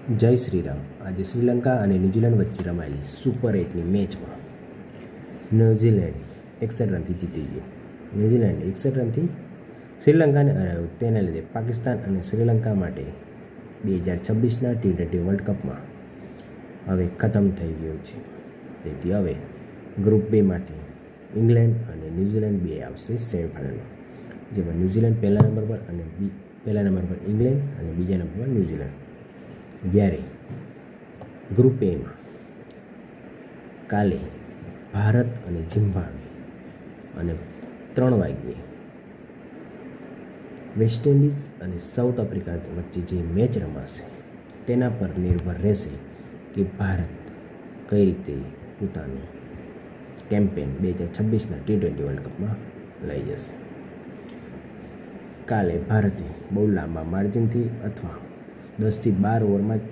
જય શ્રી રામ. આજે શ્રીલંકા અને ન્યૂઝીલેન્ડ વચ્ચે રમાયેલી સુપર 8ની મેચમાં ન્યૂઝીલેન્ડ 61 રનથી જીતી ગયું. ન્યૂઝીલેન્ડ 61 રનથી શ્રીલંકાને હરાવ્યું. તેના લીધે પાકિસ્તાન અને શ્રીલંકા માટે 2026ના T20 વર્લ્ડ કપમાં હવે ખતમ થઈ ગયું છે. તેથી હવે ગ્રુપ બેમાંથી ઇંગ્લેન્ડ અને ન્યૂઝીલેન્ડ બે આવશે સેમીફાઇનલમાં, જેમાં ન્યૂઝીલેન્ડ પહેલા નંબર પર ઇંગ્લેન્ડ અને બીજા નંબર પર ન્યૂઝીલેન્ડ. જ્યારે ગ્રુપ એમાં કાલે ભારત અને ઝિમ્બાબ્વે અને 3 વાગ્યે વેસ્ટ ઇન્ડિઝ અને સાઉથ આફ્રિકા વચ્ચે જે મેચ રમાશે તેના પર નિર્ભર રહેશે કે ભારત કઈ રીતે પોતાનું કેમ્પેન 2026ના T20 વર્લ્ડ કપમાં લઈ જશે. કાલે ભારતે બહુ લાંબા માર્જિનથી અથવા 10થી 12 ઓવરમાં જ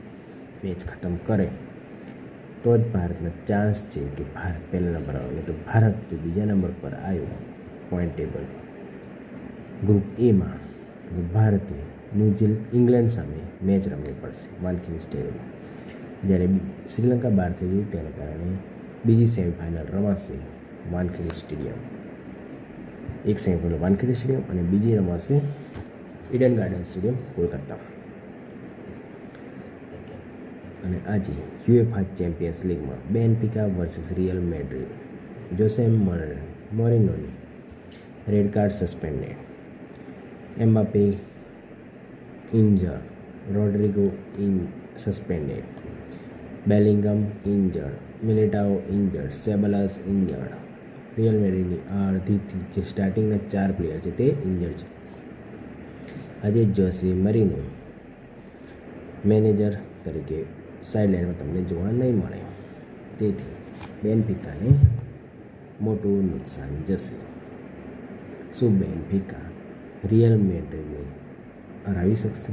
મેચ ખતમ કરે તો જ ભારતના ચાન્સ છે કે ભારત પહેલા નંબર આવે. નહીં તો ભારત જો બીજા નંબર પર આવ્યો પોઈન્ટ ટેબલ ગ્રુપ એમાં, તો ભારતે ઇંગ્લેન્ડ સામે મેચ રમવી પડશે વાનખેડે સ્ટેડિયમમાં. જ્યારે શ્રીલંકા બહાર થઈ ગયું તેના કારણે બીજી સેમીફાઇનલ રમાશે વાનખેડે સ્ટેડિયમ. એક સેમીફાઇનલ વાનખેડે સ્ટેડિયમ અને બીજી રમાશે ઈડન ગાર્ડન સ્ટેડિયમ કોલકાતામાં. અને આજે UEFA ચેમ્પિયન્સ લીગમાં Benfica versus Real Madrid. Jose મોરિનોની red card suspended, Mbappe injured, Rodrigo suspended, Bellingham injured, Militao injured, Ceballos injured. Real મેડ્રિડની અડધીથી જે સ્ટાર્ટિંગના 4 પ્લેયર છે તે ઇન્જર્ડ છે. આજે જોસે મોરિનો મેનેજર તરીકે સાઇડલાઇનમાં તમને જોવા નહીં મળે. તેથી બેનફિકાને મોટું નુકસાન જશે. શું બેનફિકા રિયલ મેડ્રિડને હરાવી શકશે?